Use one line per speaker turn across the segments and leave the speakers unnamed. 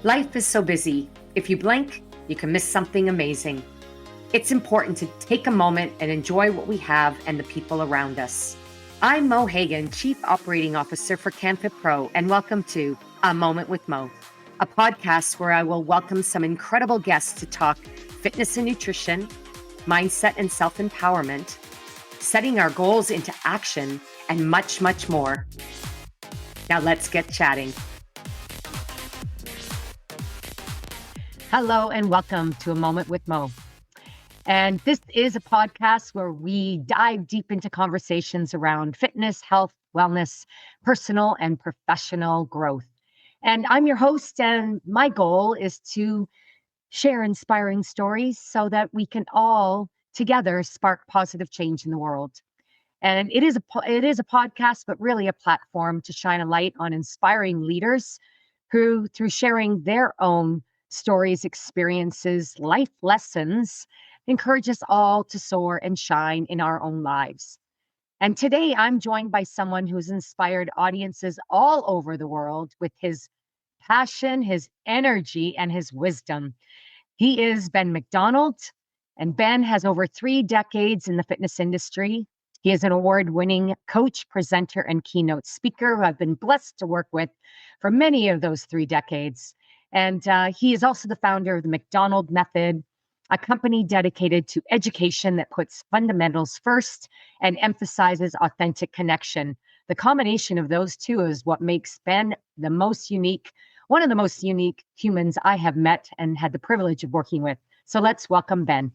Life is so busy. If you blink, you can miss something amazing. It's important to take a moment and enjoy what we have and the people around us. I'm Mo Hagan, Chief Operating Officer for CanFit Pro, and welcome to A Moment with Mo, a podcast where I will welcome some incredible guests to talk fitness and nutrition, mindset and self-empowerment, setting our goals into action, and much, much more. Now let's get chatting. Hello and welcome to A Moment with Mo. And this is a podcast where we dive deep into conversations around fitness, health, wellness, personal and professional growth. And I'm your host, and my goal is to share inspiring stories so that we can all together spark positive change in the world. And it is a podcast, but really a platform to shine a light on inspiring leaders who, through sharing their own stories, experiences, life lessons, encourage us all to soar and shine in our own lives. And today I'm joined by someone who's inspired audiences all over the world with his passion, his energy, and his wisdom. He is Ben McDonald, and Ben has over 3 decades in the fitness industry. He is an award-winning coach, presenter, and keynote speaker who I've been blessed to work with for many of those 3 decades. And he is also the founder of the McDonald Method, a company dedicated to education that puts fundamentals first and emphasizes authentic connection. The combination of those two is what makes Ben the most unique, one of the most unique humans I have met and had the privilege of working with. So let's welcome Ben.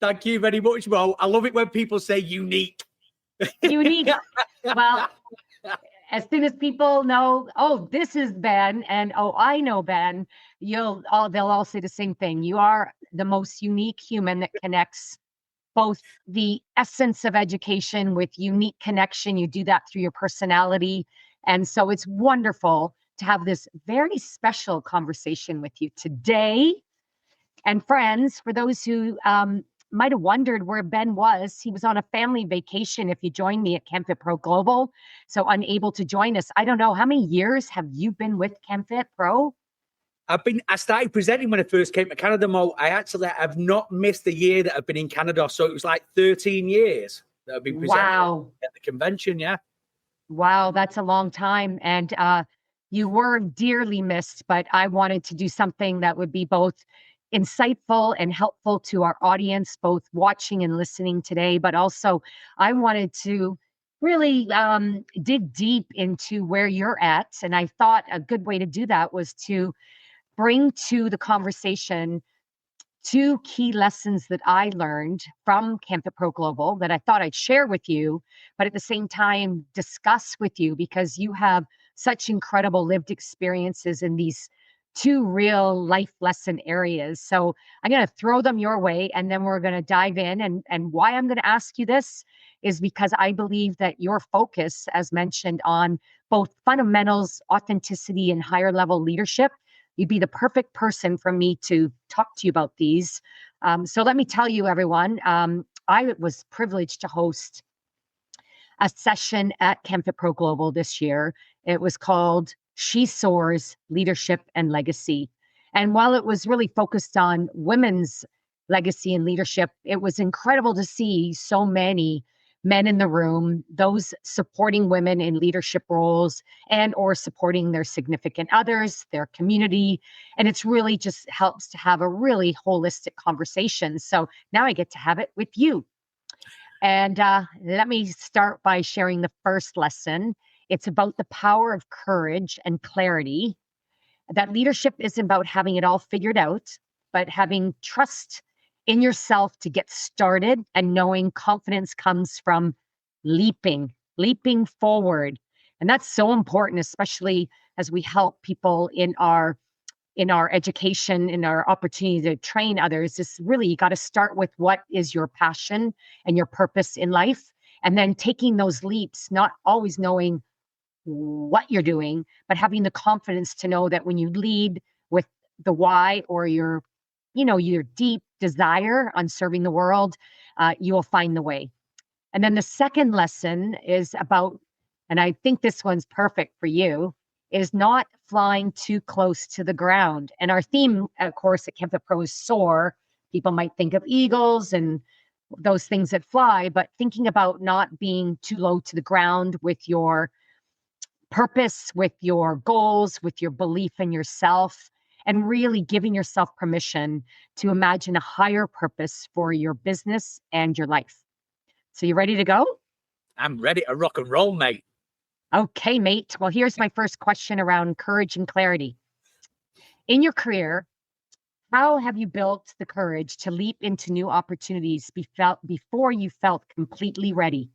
Thank you very much, Mo. I love it when people say unique.
Unique. Well, as soon as people know, oh, this is Ben, and oh, I know Ben, they'll all say the same thing. You are the most unique human that connects both the essence of education with unique connection. You do that through your personality. And so it's wonderful to have this very special conversation with you today. And friends, for those who might have wondered where Ben was, he was on a family vacation if you joined me at CanFit Pro Global, so unable to join us. I don't know, how many years have you been with CanFit Pro?
I started presenting when I first came to Canada, Mo. I've not missed a year that I've been in Canada, so it was like 13 years that I've been presenting at the convention, yeah.
Wow, that's a long time. And you were dearly missed, but I wanted to do something that would be both insightful and helpful to our audience, both watching and listening today. But also, I wanted to really dig deep into where you're at. And I thought a good way to do that was to bring to the conversation 2 key lessons that I learned from CanFit Pro Global that I thought I'd share with you, but at the same time discuss with you, because you have such incredible lived experiences in these 2 real life lesson areas. So I'm going to throw them your way, and then we're going to dive in. And why I'm going to ask you this is because I believe that your focus, as mentioned, on both fundamentals, authenticity, and higher level leadership, you'd be the perfect person for me to talk to you about these. So let me tell you, everyone, I was privileged to host a session at CanFit Pro Global this year. It was called She Soars, Leadership and Legacy. And while it was really focused on women's legacy and leadership, it was incredible to see so many men in the room, those supporting women in leadership roles and or supporting their significant others, their community. And it's really just helps to have a really holistic conversation. So now I get to have it with you. And let me start by sharing the first lesson. It's about the power of courage and clarity. That leadership isn't about having it all figured out, but having trust in yourself to get started, and knowing confidence comes from leaping forward. And that's so important, especially as we help people in our education, in our opportunity to train others. Is really, you got to start with what is your passion and your purpose in life, and then taking those leaps, not always knowing what you're doing, but having the confidence to know that when you lead with the why, or your deep desire on serving the world, you will find the way. And then the second lesson is about, and I think this one's perfect for you, is not flying too close to the ground. And our theme, of course, at Camp the Pro is soar. People might think of eagles and those things that fly, but thinking about not being too low to the ground with your purpose, with your goals, with your belief in yourself, and really giving yourself permission to imagine a higher purpose for your business and your life. So you ready to go?
I'm ready to rock and roll, mate.
Okay, mate. Well, here's my first question around courage and clarity. In your career, how have you built the courage to leap into new opportunities before you felt completely ready?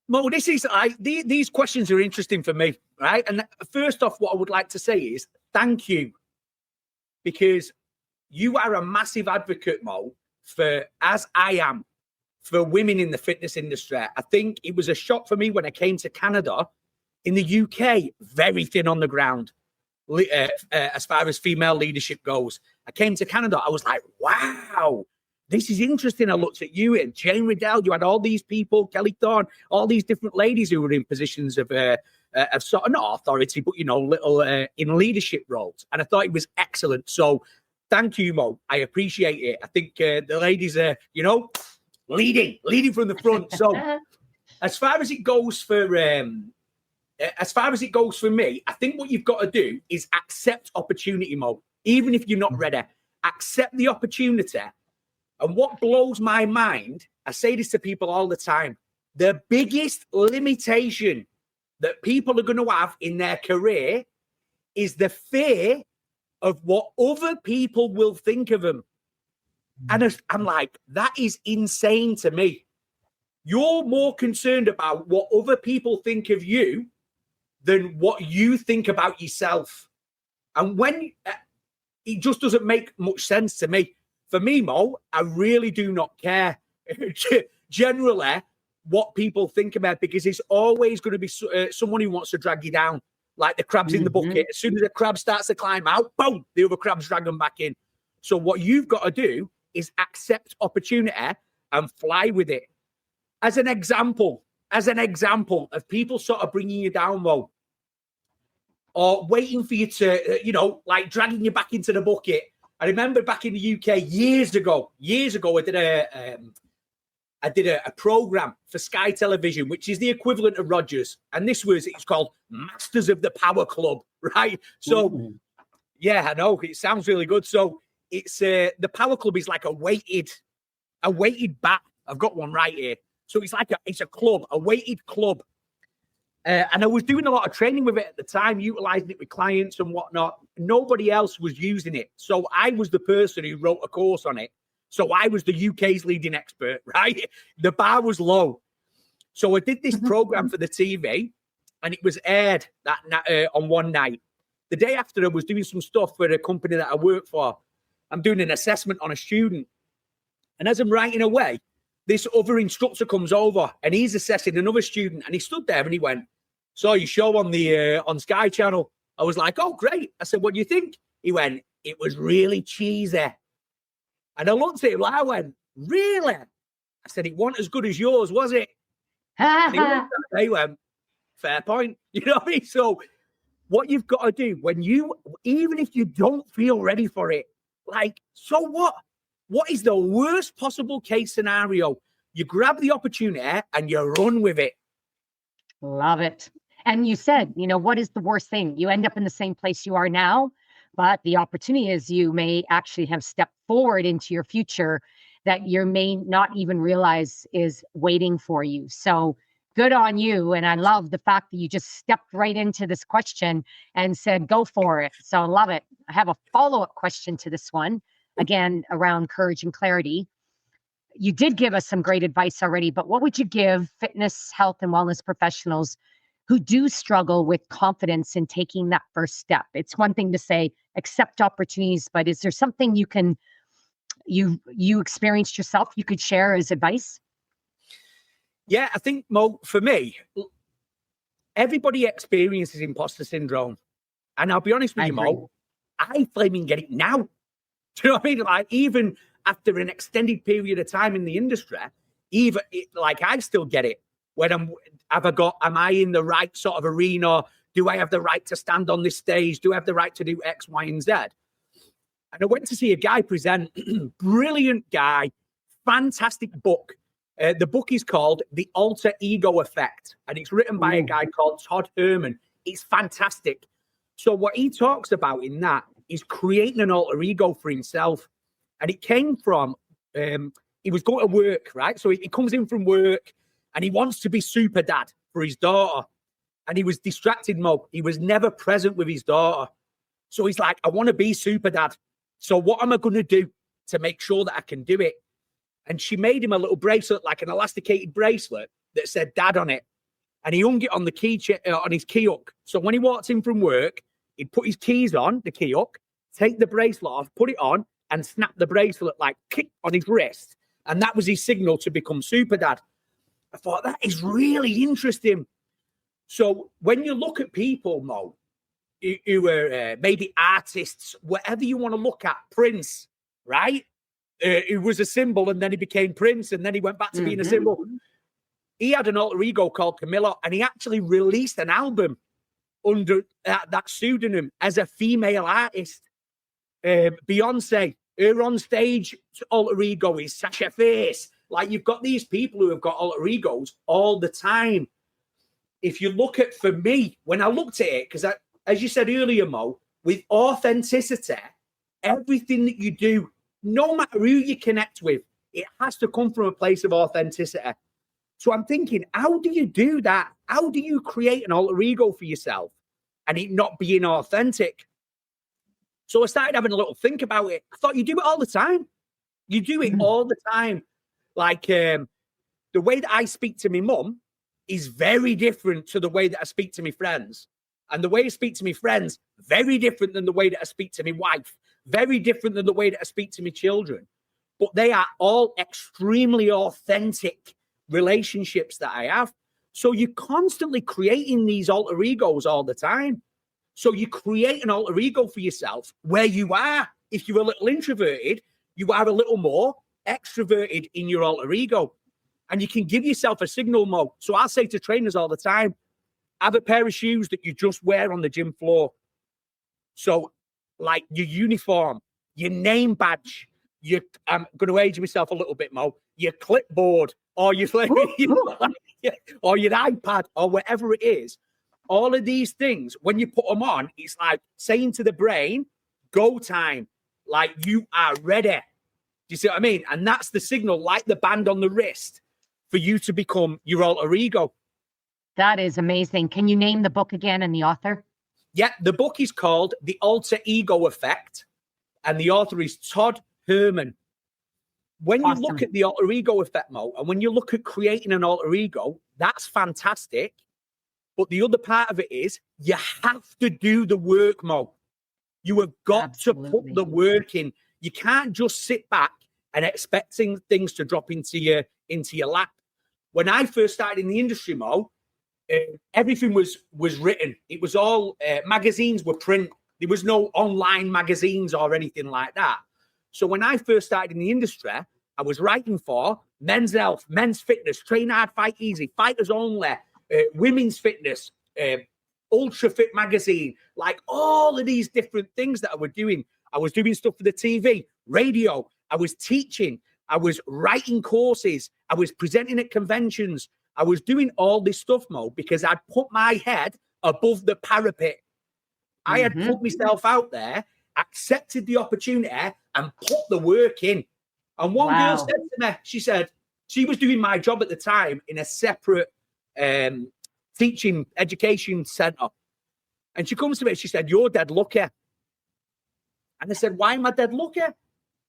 Mo, these questions are interesting for me, right? And first off, what I would like to say is thank you, because you are a massive advocate, Mo, for, as I am, for women in the fitness industry. I think it was a shock for me when I came to Canada. In the UK, very thin on the ground as far as female leadership goes. I came to Canada, I was like, wow, this is interesting. I looked at you and Jane Riddell, you had all these people, Kelly Thorne, all these different ladies who were in positions of sort of not authority, but, you know, little in leadership roles. And I thought it was excellent. So thank you, Mo. I appreciate it. I think the ladies are, you know, leading from the front. So as far as it goes for me, I think what you've got to do is accept opportunity, Mo. Even if you're not ready, accept the opportunity. And what blows my mind, I say this to people all the time, the biggest limitation that people are going to have in their career is the fear of what other people will think of them. And I'm like, that is insane to me. You're more concerned about what other people think of you than what you think about yourself. And when it just doesn't make much sense to me. For me, Mo, I really do not care generally what people think about, because it's always going to be someone who wants to drag you down, like the crabs in the bucket. As soon as the crab starts to climb out, boom, the other crabs drag them back in. So what you've got to do is accept opportunity and fly with it. As an example of people sort of bringing you down, Mo, or waiting for you to, you know, like dragging you back into the bucket. I remember back in the UK years ago, I did a program for Sky Television, which is the equivalent of Rogers. And it's called Masters of the Power Club, right? So, yeah, I know, it sounds really good. So it's the Power Club is like a weighted bat. I've got one right here. So it's a club, a weighted club. And I was doing a lot of training with it at the time, utilizing it with clients and whatnot. Nobody else was using it. So I was the person who wrote a course on it. So I was the UK's leading expert, right? The bar was low. So I did this program for the TV, and it was aired on one night. The day after, I was doing some stuff for a company that I work for. I'm doing an assessment on a student. And as I'm writing away, this other instructor comes over and he's assessing another student. And he stood there and he went, "Saw your show on the on Sky Channel." I was like, "Oh, great." I said, "What do you think?" He went, "It was really cheesy." And I looked at him like, I went, "Really?" I said, "It wasn't as good as yours, was it?" And he went, "Fair point." You know what I mean? So what you've got to do even if you don't feel ready for it, like, so what? What is the worst possible case scenario? You grab the opportunity and you run with it.
Love it. And you said, you know, what is the worst thing? You end up in the same place you are now, but the opportunity is you may actually have stepped forward into your future that you may not even realize is waiting for you. So good on you. And I love the fact that you just stepped right into this question and said, go for it. So I love it. I have a follow-up question to this one, again, around courage and clarity. You did give us some great advice already, but what would you give fitness, health, and wellness professionals who do struggle with confidence in taking that first step? It's one thing to say, accept opportunities, but is there something you experienced yourself you could share as advice?
Yeah, I think, Mo, for me, everybody experiences imposter syndrome. And I'll be honest with you, Mo, I flaming get it now. Do you know what I mean? Like, even after an extended period of time in the industry, I still get it. When am I in the right sort of arena? Do I have the right to stand on this stage? Do I have the right to do X, Y, and Z? And I went to see a guy present, brilliant guy, fantastic book. The book is called The Alter Ego Effect, and it's written by a guy called Todd Herman. It's fantastic. So what he talks about in that is creating an alter ego for himself. And it came from, he was going to work, right? So he comes in from work and he wants to be super dad for his daughter. And he was distracted, Mo. He was never present with his daughter. So he's like, I want to be super dad. So what am I going to do to make sure that I can do it? And she made him a little bracelet, like an elasticated bracelet that said dad on it. And he hung it on the on his key hook. So when he walked in from work, he'd put his keys on the key hook, take the bracelet off, put it on, and snap the bracelet like kick on his wrist. And that was his signal to become super dad. I thought that is really interesting. So when you look at people, Mo, who are maybe artists, whatever you want to look at, Prince, right? Who was a symbol and then he became Prince and then he went back to being a symbol. He had an alter ego called Camilla and he actually released an album under that pseudonym as a female artist. Beyonce, her on stage alter ego is Sasha Fierce. Like you've got these people who have got alter egos all the time. If you look at, for me, when I looked at it, because as you said earlier, Mo, with authenticity, everything that you do, no matter who you connect with, it has to come from a place of authenticity. So I'm thinking, how do you do that? How do you create an alter ego for yourself and it not being authentic? So I started having a little think about it. I thought you do it all the time. You do it all the time. Like the way that I speak to my mum is very different to the way that I speak to my friends. And the way I speak to my friends, very different than the way that I speak to my wife, very different than the way that I speak to my children. But they are all extremely authentic relationships that I have. So you're constantly creating these alter egos all the time. So you create an alter ego for yourself where you are. If you're a little introverted, you are a little more extroverted in your alter ego. And you can give yourself a signal, Mo. So I say to trainers all the time, have a pair of shoes that you just wear on the gym floor. So like your uniform, your name badge, I'm going to age myself a little bit, Mo, your clipboard or your or your iPad or whatever it is. All of these things, when you put them on, it's like saying to the brain, go time, like you are ready. Do you see what I mean? And that's the signal, like the band on the wrist, for you to become your alter ego.
That is amazing. Can you name the book again and the author?
Yeah, the book is called The Alter Ego Effect, and the author is Todd Herman. When you look at the alter ego effect, Mo, and when you look at creating an alter ego, that's fantastic. But the other part of it is you have to do the work, Mo. You have got to put the work in. You can't just sit back and expecting things to drop into your lap. When I first started in the industry, Mo, everything was written. It was all magazines were print. There was no online magazines or anything like that. So when I first started in the industry, I was writing for Men's Health, Men's Fitness, Train Hard, Fight Easy, Fighters Only, Women's Fitness, Ultra Fit Magazine, like all of these different things that I was doing. I was doing stuff for the TV, radio. I was teaching. I was writing courses. I was presenting at conventions. I was doing all this stuff, Mo, because I'd put my head above the parapet. I had put myself out there, accepted the opportunity, and put the work in. And one girl said to me, she said, she was doing my job at the time in a separate teaching education center. And she comes to me, she said, "You're dead lucky." And I said, "Why am I dead lucky?"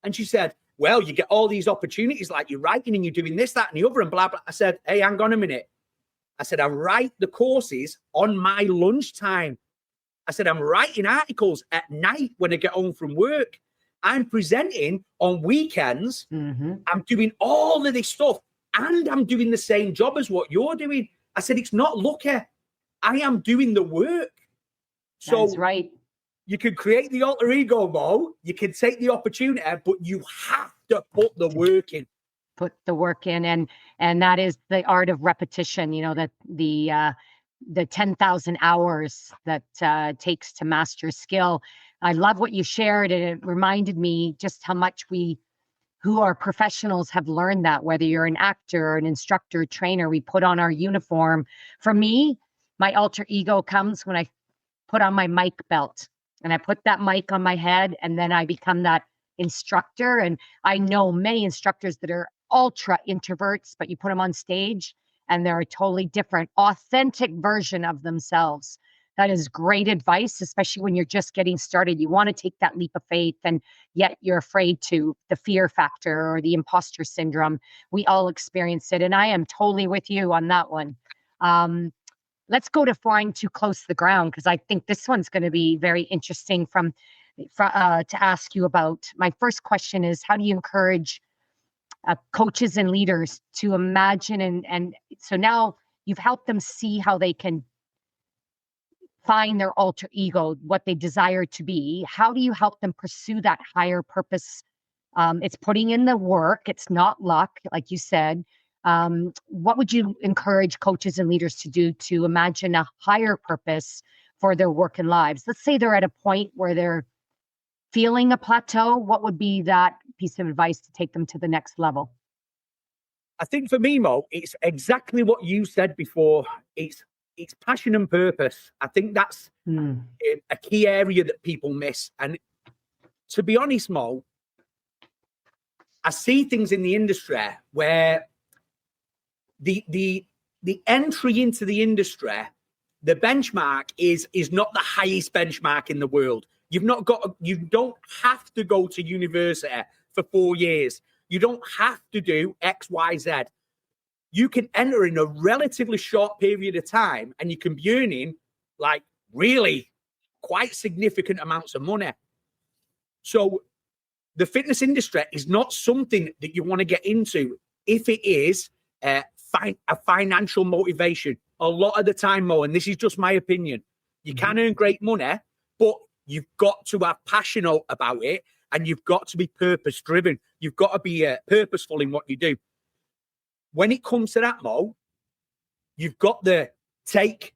And she said, "Well, you get all these opportunities, like you're writing and you're doing this, that, and the other, and blah, blah." I said, "Hey, hang on a minute." I said, "I write the courses on my lunchtime." I said, "I'm writing articles at night when I get home from work. I'm presenting on weekends. I'm doing all of this stuff, and I'm doing the same job as what you're doing." I said, "It's not lucky. I am doing the work." So
that's right.
You can create the alter ego, Mo. You can take the opportunity, but you have to put the work in. Put
the work in, and that is the art of repetition. You know, that the 10,000 hours that takes to master skill. I love what you shared, and it reminded me just how much we who are professionals have learned that, whether you're an actor, an instructor, trainer, we put on our uniform. For me, my alter ego comes when I put on my mic belt and I put that mic on my head, and then I become that instructor. And I know many instructors that are ultra introverts, but you put them on stage and they're a totally different, authentic version of themselves. That is great advice, especially when you're just getting started. You want to take that leap of faith, and yet you're afraid to, the fear factor or the imposter syndrome. We all experience it. And I am totally with you on that one. Let's go to flying too close to the ground, because I think this one's going to be very interesting to ask you about. My first question is, how do you encourage coaches and leaders to imagine and so now you've helped them see how they can find their alter ego, what they desire to be. How do you help them pursue that higher purpose? It's putting in the work. It's not luck, like you said. What would you encourage coaches and leaders to do to imagine a higher purpose for their work and lives? Let's say they're at a point where they're feeling a plateau. What would be that piece of advice to take them to the next level?
I think for me, Mo, it's exactly what you said before. It's passion and purpose. I think that's a key area that people miss. And to be honest, Mo, I see things in the industry where the entry into the industry, the benchmark is not the highest benchmark in the world. You don't have to go to university for 4 years. You don't have to do X, Y, Z. You can enter in a relatively short period of time and you can be earning like really quite significant amounts of money. So the fitness industry is not something that you want to get into if it is a financial motivation. A lot of the time, Mo, and this is just my opinion, you can earn great money, but you've got to have passion about it, and you've got to be purpose driven. You've got to be purposeful in what you do. When it comes to that, Mo, you've got the take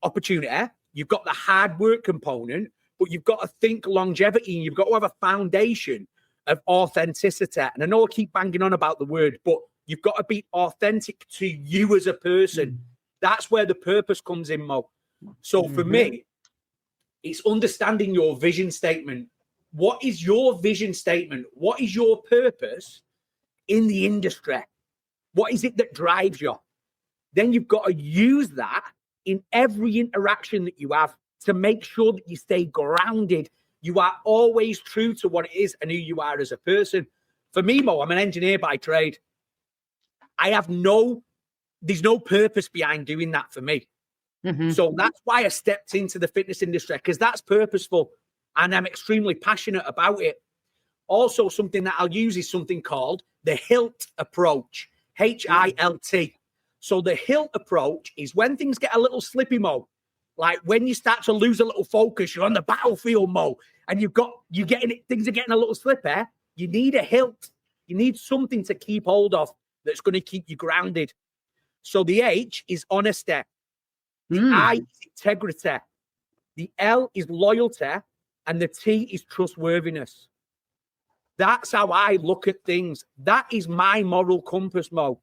opportunity, you've got the hard work component, but you've got to think longevity, and you've got to have a foundation of authenticity. And I know I keep banging on about the word, but you've got to be authentic to you as a person. That's where the purpose comes in, Mo. So for me, it's understanding your vision statement. What is your vision statement? What is your purpose in the industry? What is it that drives you? Then you've got to use that in every interaction that you have to make sure that you stay grounded. You are always true to what it is and who you are as a person. For me, Mo, I'm an engineer by trade. There's no purpose behind doing that for me. So that's why I stepped into the fitness industry, because that's purposeful and I'm extremely passionate about it. Also, something that I'll use is something called the HILT approach, HILT. So the HILT approach is when things get a little slippy, Mo, like when you start to lose a little focus, you're on the battlefield, Mo, and things are getting a little slippy. You need a HILT. You need something to keep hold of that's going to keep you grounded. So the H is honesty. The I is integrity. The L is loyalty. And the T is trustworthiness. That's how I look at things. That is my moral compass, Mo.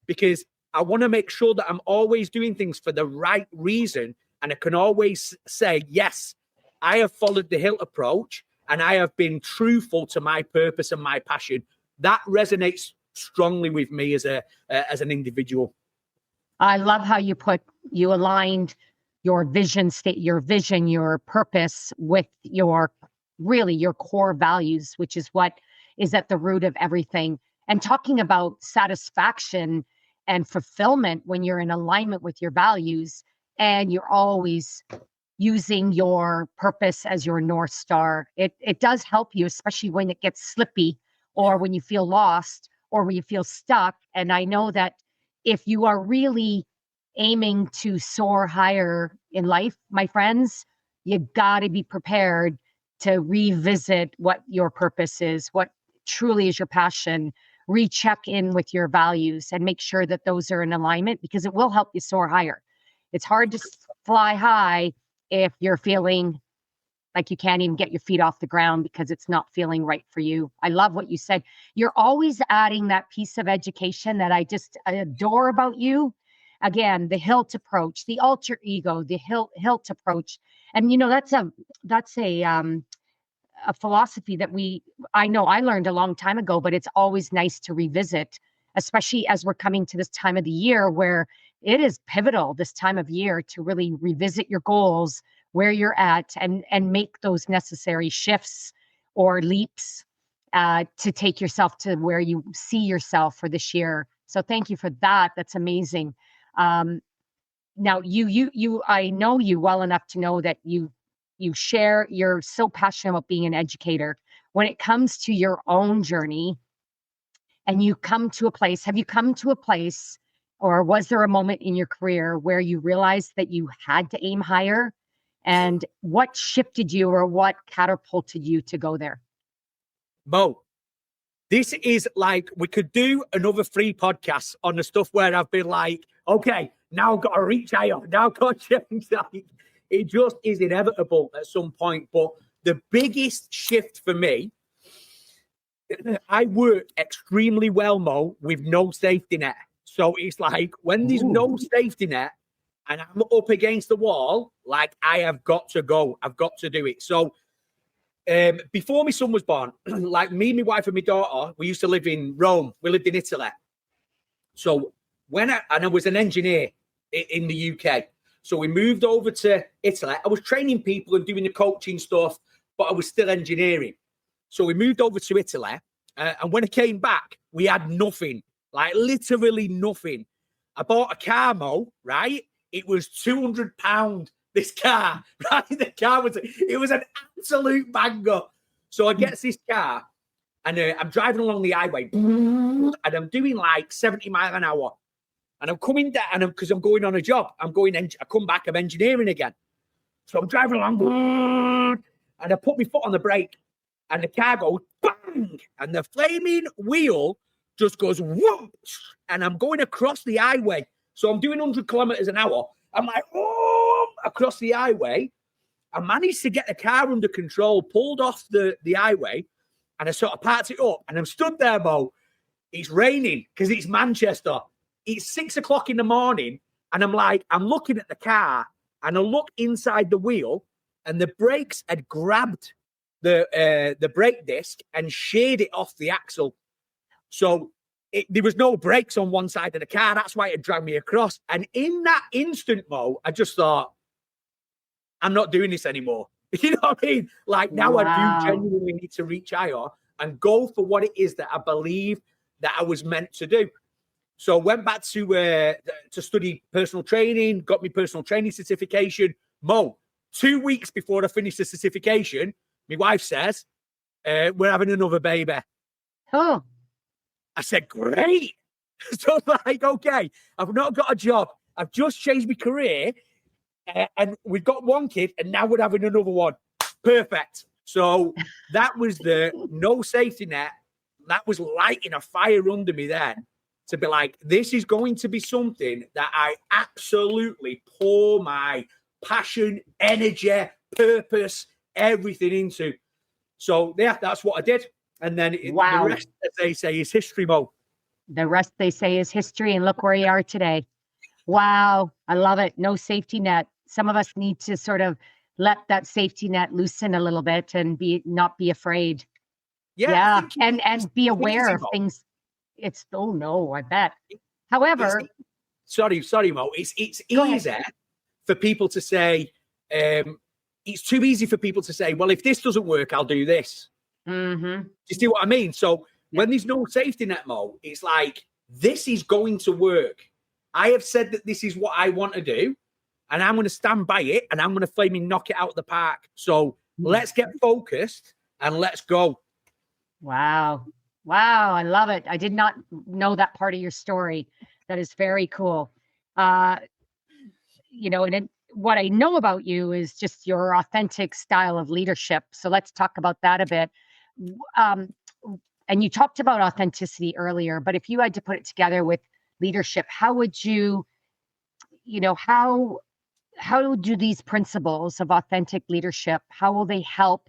Because I want to make sure that I'm always doing things for the right reason. And I can always say, yes, I have followed the HILT approach and I have been truthful to my purpose and my passion. That resonates strongly with me as an individual.
I love how you aligned your vision, your purpose with your core values, which is what is at the root of everything. And talking about satisfaction and fulfillment when you're in alignment with your values and you're always using your purpose as your North Star, it does help you, especially when it gets slippy or when you feel lost or when you feel stuck. And I know that if you are really aiming to soar higher in life, my friends, you got to be prepared to revisit what your purpose is, what truly is your passion, recheck in with your values and make sure that those are in alignment, because it will help you soar higher. it's hard to fly high if you're feeling like you can't even get your feet off the ground because it's not feeling right for you. I love what you said. You're always adding that piece of education that I just adore about you. Again, the hilt approach, the alter ego, the hilt approach. And that's a philosophy that I know I learned a long time ago, but it's always nice to revisit, especially as we're coming to this time of the year where it is pivotal this time of year to really revisit your goals, where you're at, and make those necessary shifts or leaps to take yourself to where you see yourself for this year. So thank you for that. That's amazing. Now I know you well enough to know that you're so passionate about being an educator. When it comes to your own journey and have you come to a place, or was there a moment in your career where you realized that you had to aim higher? And what shifted you or what catapulted you to go there?
Mo, this is like, we could do another 3 podcasts on the stuff where I've been like, okay, now I've got to reach higher. Now I've got to change. Like, it just is inevitable at some point. But the biggest shift for me, I work extremely well, Mo, with no safety net. So it's like when there's no safety net and I'm up against the wall, like I have got to go. I've got to do it. So before my son was born, like me, my wife and my daughter, we used to live in Rome. We lived in Italy. So I was an engineer in the UK. So we moved over to Italy. I was training people and doing the coaching stuff, but I was still engineering. So we moved over to Italy. And when I came back, we had nothing, like literally nothing. I bought a car, Mo, right? It was £200, this car, right? It was an absolute banger. So I get this car and I'm driving along the highway and I'm doing like 70 miles an hour. And I'm coming down because I'm going on a job. I come back, I'm engineering again. So I'm driving along and I put my foot on the brake and the car goes bang and the flaming wheel just goes whoops and I'm going across the highway. So I'm doing 100 kilometers an hour. I'm like, across the highway. I managed to get the car under control, pulled off the highway, and I sort of parked it up. And I'm stood there, Mo. It's raining because it's Manchester. It's 6 o'clock in the morning. And I'm looking at the car and I look inside the wheel and the brakes had grabbed the brake disc and sheared it off the axle. So there was no brakes on one side of the car. That's why it dragged me across. And in that instant, Mo, I just thought, I'm not doing this anymore. You know what I mean? Like now I do genuinely need to reach higher and go for what it is that I believe that I was meant to do. So I went back to study personal training, got my personal training certification. Mo, 2 weeks before I finished the certification, my wife says, we're having another baby.
Oh.
I said, great. So I'm like, okay, I've not got a job. I've just changed my career and we've got one kid and now we're having another one. Perfect. So that was the no safety net. That was lighting a fire under me then to be like, this is going to be something that I absolutely pour my passion, energy, purpose, everything into. So yeah, that's what I did. And then the rest, as they say, is history, Mo.
The rest, they say, is history. And look where you are today. Wow. I love it. No safety net. Some of us need to sort of let that safety net loosen a little bit and not be afraid. Yeah. And be aware of things. I bet. However,
sorry, Mo. It's easy for people to say, it's too easy for people to say, well, if this doesn't work, I'll do this.
Mm-hmm.
Do you see what I mean? So when there's no safety net, Mo, it's like, this is going to work. I have said that this is what I want to do, and I'm going to stand by it, and I'm going to flaming knock it out of the park. So let's get focused and let's go.
Wow. I love it. I did not know that part of your story. That is very cool. And what I know about you is just your authentic style of leadership. So let's talk about that a bit. And you talked about authenticity earlier, but if you had to put it together with leadership, how would you how do these principles of authentic leadership, how will they help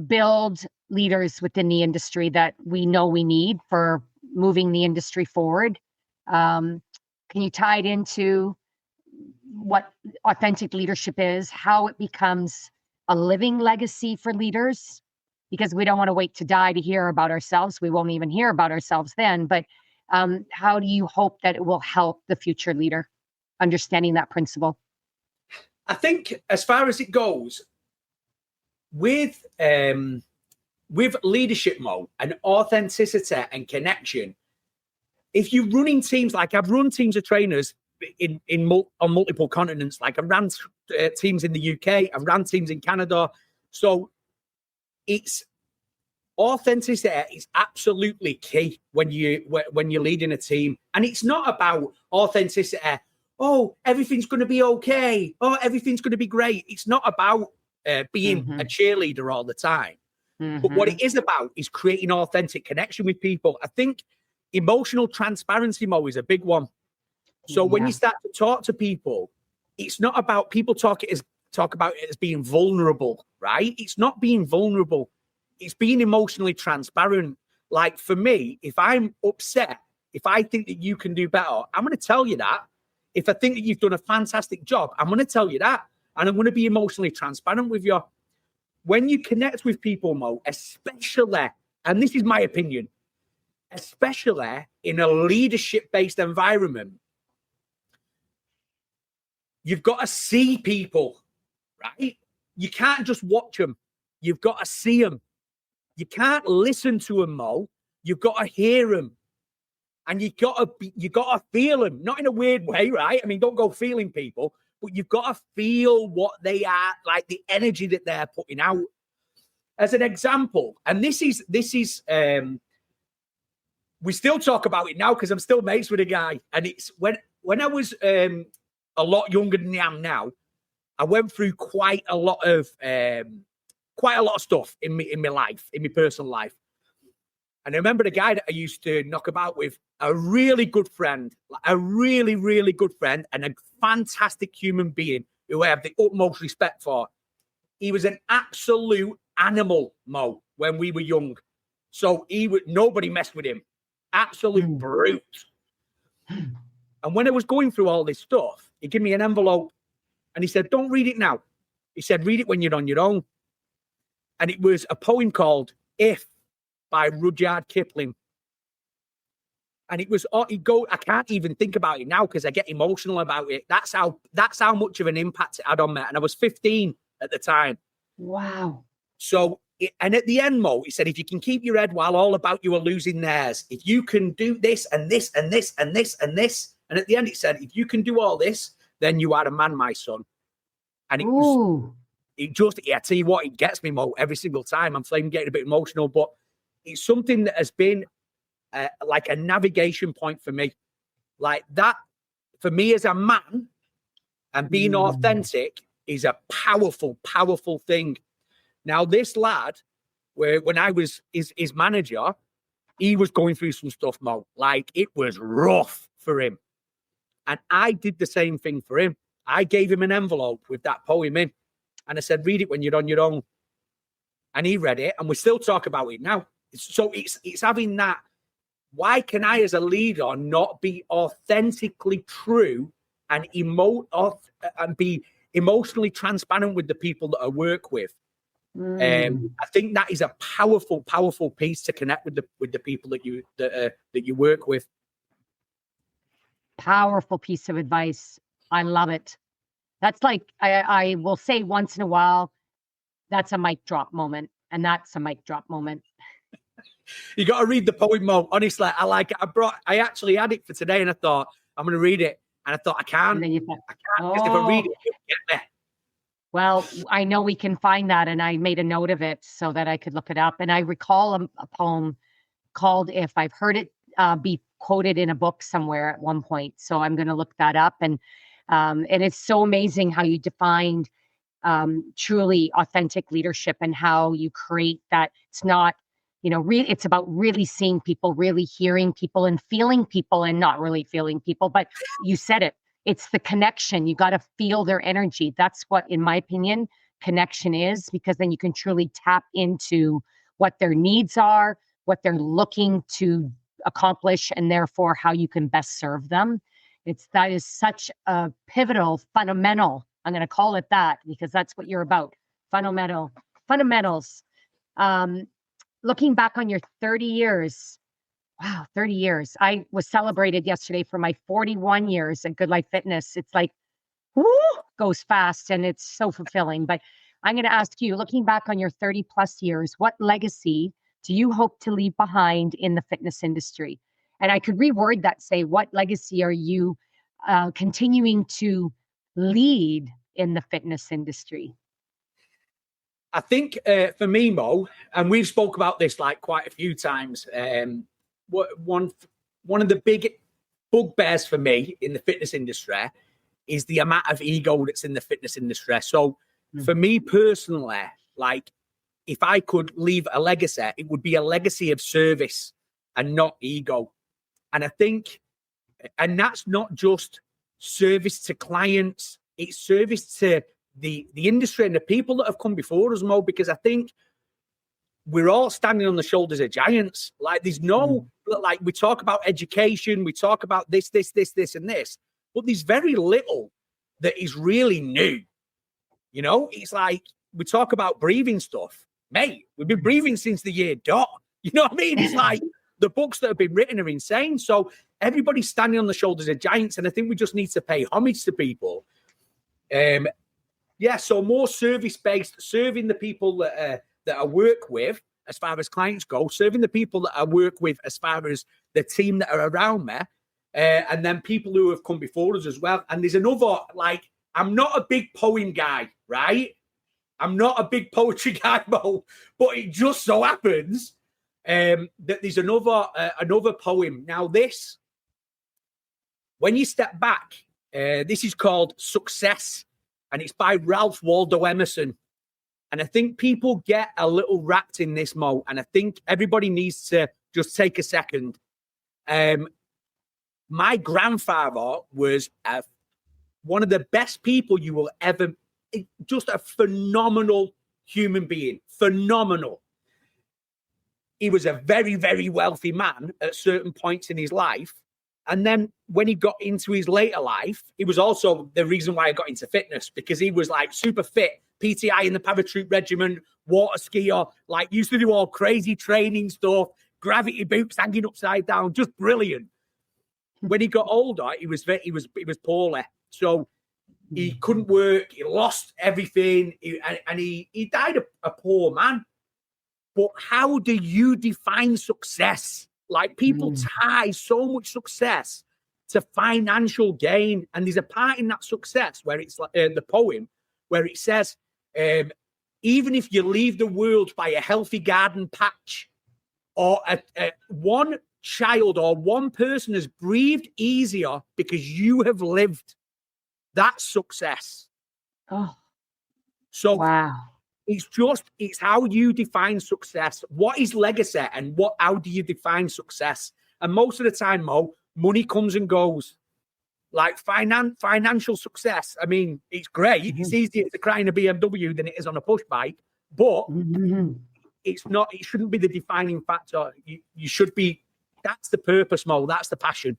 build leaders within the industry that we know we need for moving the industry forward? Can you tie it into what authentic leadership is, how it becomes a living legacy for leaders? Because we don't want to wait to die to hear about ourselves. We won't even hear about ourselves then. But how do you hope that it will help the future leader understanding that principle?
I think as far as it goes, with leadership, Mo, and authenticity and connection, if you're running teams, like I've run teams of trainers on multiple continents, like I've ran teams in the UK, I've ran teams in Canada. So it's authenticity is absolutely key when you're leading a team. And it's not about authenticity. Oh, everything's going to be okay. Oh, everything's going to be great. It's not about being a cheerleader all the time. But what it is about is creating authentic connection with people. I think emotional transparency, Mo, is a big one. So when you start to talk to people, it's not about people talk about it as being vulnerable, right? It's not being vulnerable. It's being emotionally transparent. Like for me, if I'm upset, if I think that you can do better, I'm going to tell you that. If I think that you've done a fantastic job, I'm going to tell you that. And I'm going to be emotionally transparent with you. When you connect with people, Mo, especially, and this is my opinion, especially in a leadership-based environment, you've got to see people, right? You can't just watch them. You've got to see them. You can't listen to them, Mo. You've got to hear them. And you got to feel them, not in a weird way, right? I mean, don't go feeling people, but you've got to feel what they are, like the energy that they're putting out. As an example, and this is we still talk about it now because I'm still mates with a guy. And it's when I was a lot younger than I am now, I went through quite a lot of stuff in my life, in my personal life. And I remember the guy that I used to knock about with, a really good friend, a really, really good friend, and a fantastic human being who I have the utmost respect for. He was an absolute animal, Mo, when we were young. So nobody messed with him. Absolute brute. And when I was going through all this stuff, he gave me an envelope and he said, "Don't read it now." He said, "Read it when you're on your own." And it was a poem called If by Rudyard Kipling. And it was, I can't even think about it now because I get emotional about it. That's how much of an impact it had on me. And I was 15 at the time.
Wow.
So, and at the end, Mo, he said, if you can keep your head while all about you are losing theirs, if you can do this and this and this and this and this. And at the end, it said, if you can do all this, then you are a man, my son. And it was, I tell you what, it gets me, Mo, every single time. I'm getting a bit emotional, but it's something that has been like a navigation point for me. Like that, for me as a man, and being authentic is a powerful, powerful thing. Now, this lad, when I was his manager, he was going through some stuff, Mo. Like, it was rough for him. And I did the same thing for him. I gave him an envelope with that poem in. And I said, read it when you're on your own. And he read it, and we still talk about it now. So it's having that. Why can I, as a leader, not be authentically true and be emotionally transparent with the people that I work with? I think that is a powerful, powerful piece to connect with the people that you work with.
Powerful piece of advice. I love it. That's like I will say once in a while, that's a mic drop moment, and that's a mic drop moment.
You got to read the poem, Mo. Honestly, I like it. I actually had it for today, and I thought I'm going to read it, and I thought I can't. I can't because if I read it, it'll get me.
Well, I know we can find that, and I made a note of it so that I could look it up. And I recall a poem called "If." I've heard it be quoted in a book somewhere at one point, so I'm going to look that up. And it's so amazing how you defined truly authentic leadership and how you create that. It's not, it's about really seeing people, really hearing people and feeling people and not really feeling people. But you said it, it's the connection. You got to feel their energy. That's what, in my opinion, connection is, because then you can truly tap into what their needs are, what they're looking to accomplish, and therefore how you can best serve them. That is such a pivotal, fundamental. I'm going to call it that because that's what you're about. Fundamentals. Looking back on your 30 years, wow, 30 years. I was celebrated yesterday for my 41 years at Good Life Fitness. It's like, whoo, goes fast and it's so fulfilling. But I'm going to ask you, looking back on your 30 plus years, what legacy do you hope to leave behind in the fitness industry? And I could reword that, say, what legacy are you continuing to lead in the fitness industry?
I think for me, Mo, and we've spoke about this like quite a few times. One of the big bugbears for me in the fitness industry is the amount of ego that's in the fitness industry. So for me personally, like if I could leave a legacy, it would be a legacy of service and not ego. And I think, and that's not just service to clients, it's service to the industry and the people that have come before us, Mo, because I think we're all standing on the shoulders of giants. Like there's no, like we talk about education, we talk about this, and this, but there's very little that is really new. It's like we talk about breathing stuff. Mate, we've been breathing since the year dot. You know what I mean? It's like the books that have been written are insane. So everybody's standing on the shoulders of giants. And I think we just need to pay homage to people. So more service-based, serving the people that I work with as far as clients go, serving the people that I work with as far as the team that are around me, and then people who have come before us as well. And there's another, like, I'm not a big poem guy, right? I'm not a big poetry guy, Mo, but it just so happens that there's another poem. Now, when you step back, this is called Success, and it's by Ralph Waldo Emerson. And I think people get a little wrapped in this, Mo, and I think everybody needs to just take a second. My grandfather was one of the best people you will ever, just a phenomenal human being, phenomenal. He was a very, very wealthy man at certain points in his life. And then when he got into his later life, it was also the reason why I got into fitness, because he was like super fit, PTI in the paratroop regiment, water skier, like used to do all crazy training stuff, gravity boots hanging upside down, just brilliant. When he got older, he was poorly. So he couldn't work. He lost everything. And he died a poor man. But how do you define success? Like people tie so much success to financial gain. And there's a part in that success where it's like the poem where it says, even if you leave the world by a healthy garden patch, or one child or one person has breathed easier because you have lived, that's success.
Oh,
so
wow.
It's how you define success. What is legacy and how do you define success? And most of the time, Mo, money comes and goes. Like financial success. I mean, it's great. Mm-hmm. It's easier to cry in a BMW than it is on a push bike, but it's not. It shouldn't be the defining factor. You should be. That's the purpose, Mo. That's the passion.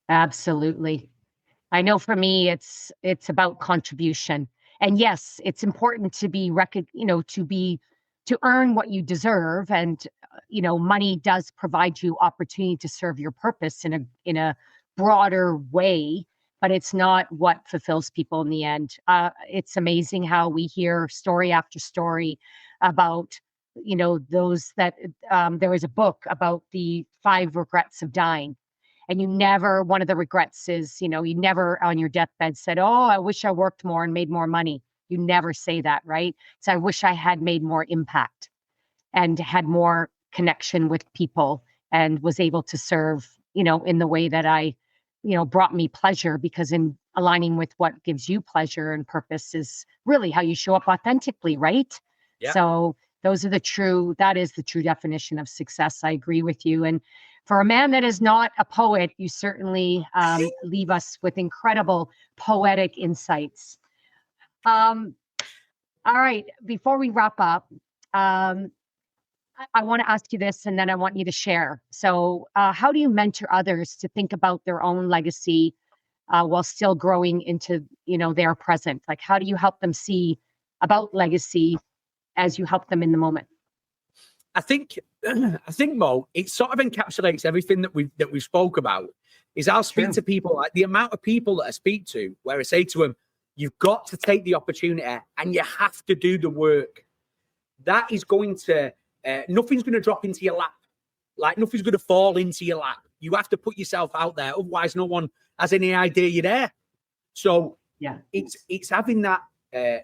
Absolutely. I know for me, it's about contribution. And yes, it's important to be to earn what you deserve. And, money does provide you opportunity to serve your purpose in a broader way, but it's not what fulfills people in the end. It's amazing how we hear story after story about, those that there was a book about the 5 regrets of dying. And one of the regrets is, you never on your deathbed said, oh, I wish I worked more and made more money. You never say that, right? So I wish I had made more impact and had more connection with people and was able to serve, in the way that I, brought me pleasure, because in aligning with what gives you pleasure and purpose is really how you show up authentically, right? Yeah. So That is the true definition of success. I agree with you. And for a man that is not a poet, you certainly leave us with incredible poetic insights. All right, before we wrap up, I want to ask you this, and then I want you to share. So how do you mentor others to think about their own legacy while still growing into, their present? Like, how do you help them see about legacy as you help them in the moment?
I think Mo, it sort of encapsulates everything that we spoke about. Is I'll speak to people, like the amount of people that I speak to, where I say to them, you've got to take the opportunity and you have to do the work. That is going to, nothing's going to drop into your lap. Like nothing's going to fall into your lap. You have to put yourself out there. Otherwise, no one has any idea you're there. So yeah, it's having that,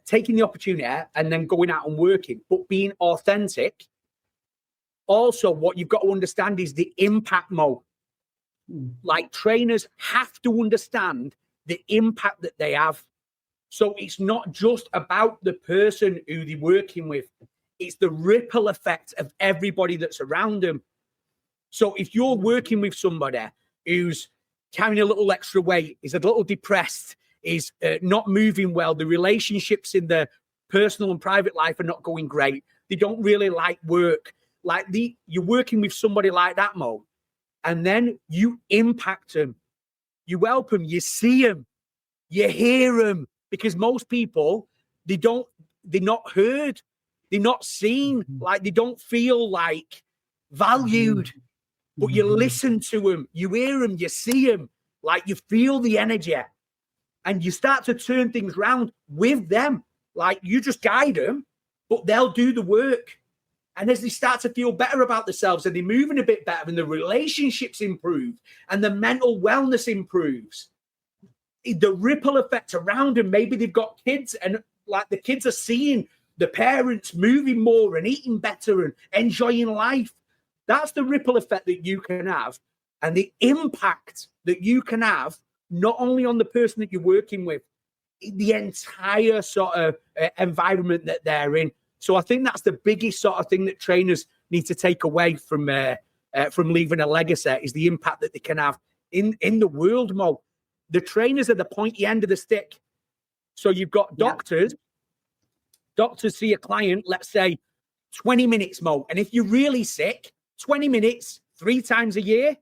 taking the opportunity and then going out and working, but being authentic. Also, what you've got to understand is the impact, Mo. Like trainers have to understand the impact that they have. So it's not just about the person who they're working with. It's the ripple effect of everybody that's around them. So if you're working with somebody who's carrying a little extra weight, is a little depressed, is not moving well, the relationships in their personal and private life are not going great, they don't really like work, you're working with somebody like that, Mo, and then you impact them, you help them, you see them, you hear them, because most people, they're not heard, they're not seen, like they don't feel like valued, but you listen to them, you hear them, you see them, like you feel the energy, and you start to turn things around with them. Like you just guide them, but they'll do the work. And as they start to feel better about themselves and they're moving a bit better and the relationships improve and the mental wellness improves, the ripple effect around them, maybe they've got kids and like the kids are seeing the parents moving more and eating better and enjoying life. That's the ripple effect that you can have and the impact that you can have, not only on the person that you're working with, the entire sort of environment that they're in. So I think that's the biggest sort of thing that trainers need to take away from leaving a legacy is the impact that they can have in the world, Mo. The trainers are the pointy end of the stick. So you've got doctors. Doctors see a client, let's say 20 minutes, Mo. And if you're really sick, 20 minutes, 3 times a year,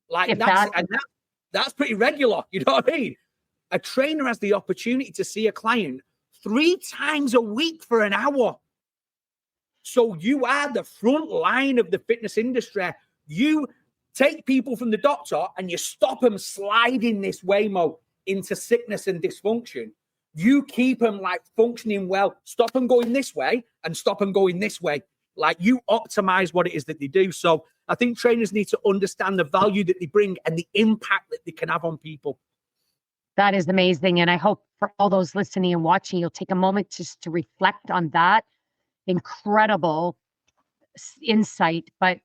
like that's pretty regular. You know what I mean? A trainer has the opportunity to see a client 3 times a week for an hour. So you are the front line of the fitness industry. You take people from the doctor and you stop them sliding this way, Mo, into sickness and dysfunction. You keep them like functioning well, stop them going this way and stop them going this way. Like you optimize what it is that they do. So I think trainers need to understand the value that they bring and the impact that they can have on people.
That is amazing. And I hope for all those listening and watching, you'll take a moment just to reflect on that incredible insight, but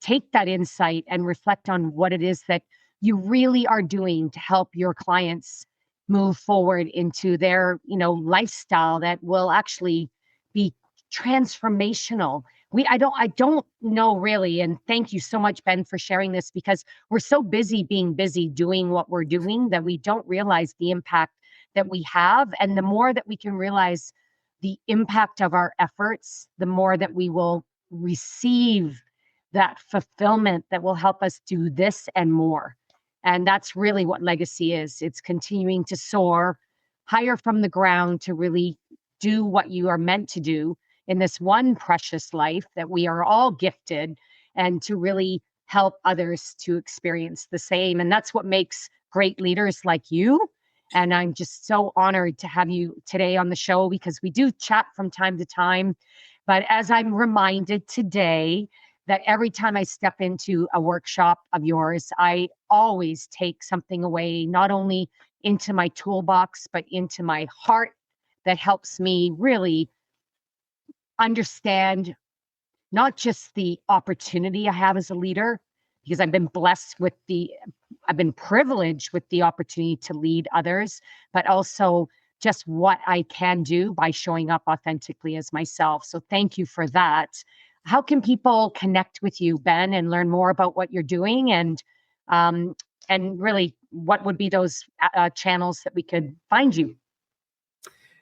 take that insight and reflect on what it is that you really are doing to help your clients move forward into their, lifestyle that will actually be transformational. I don't know really. And thank you so much, Ben, for sharing this, because we're so busy being busy doing what we're doing that we don't realize the impact that we have. And the more that we can realize the impact of our efforts, the more that we will receive that fulfillment that will help us do this and more. And that's really what legacy is. It's continuing to soar higher from the ground to really do what you are meant to do in this one precious life that we are all gifted, and to really help others to experience the same. And that's what makes great leaders like you. And I'm just so honored to have you today on the show, because we do chat from time to time. But as I'm reminded today that every time I step into a workshop of yours, I always take something away, not only into my toolbox, but into my heart, that helps me really understand not just the opportunity I have as a leader, because I've been privileged with the opportunity to lead others, but also just what I can do by showing up authentically as myself. So thank you for that. How can people connect with you, Ben, and learn more about what you're doing, um, and really what would be those channels that we could find you?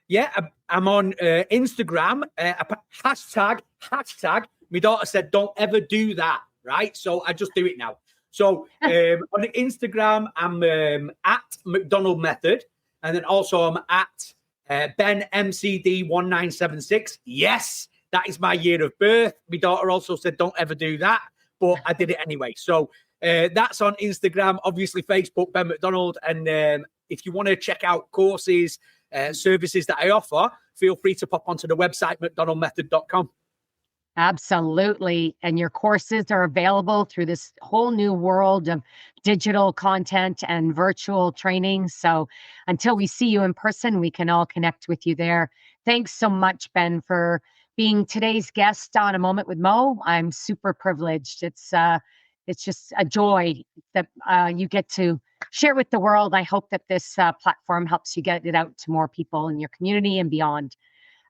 Yeah, I'm on Instagram. Hashtag. My daughter said, "Don't ever do that." Right, so I just do it now. So on Instagram, I'm at McDonald Method, and then also I'm at Ben MCD 1976. Yes, that is my year of birth. My daughter also said, "Don't ever do that," but I did it anyway. So that's on Instagram. Obviously, Facebook, Ben McDonald, and if you want to check out courses, services that I offer, feel free to pop onto the website, mcdonaldmethod.com.
Absolutely. And your courses are available through this whole new world of digital content and virtual training. So until we see you in person, we can all connect with you there. Thanks so much, Ben, for being today's guest on A Moment with Mo. I'm super privileged. It's just a joy that you get to share with the world. I hope that this platform helps you get it out to more people in your community and beyond.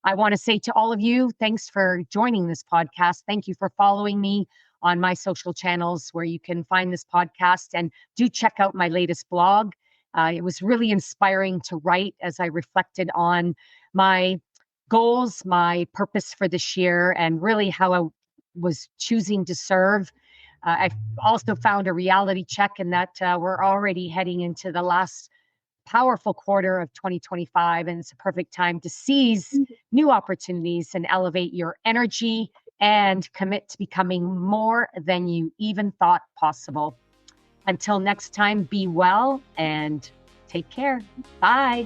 I want to say to all of you, thanks for joining this podcast. Thank you for following me on my social channels where you can find this podcast, and do check out my latest blog. It was really inspiring to write as I reflected on my goals, my purpose for this year, and really how I was choosing to serve. I also found a reality check in that we're already heading into the last powerful quarter of 2025, and it's a perfect time to seize new opportunities and elevate your energy and commit to becoming more than you even thought possible. Until next time, be well and take care. Bye.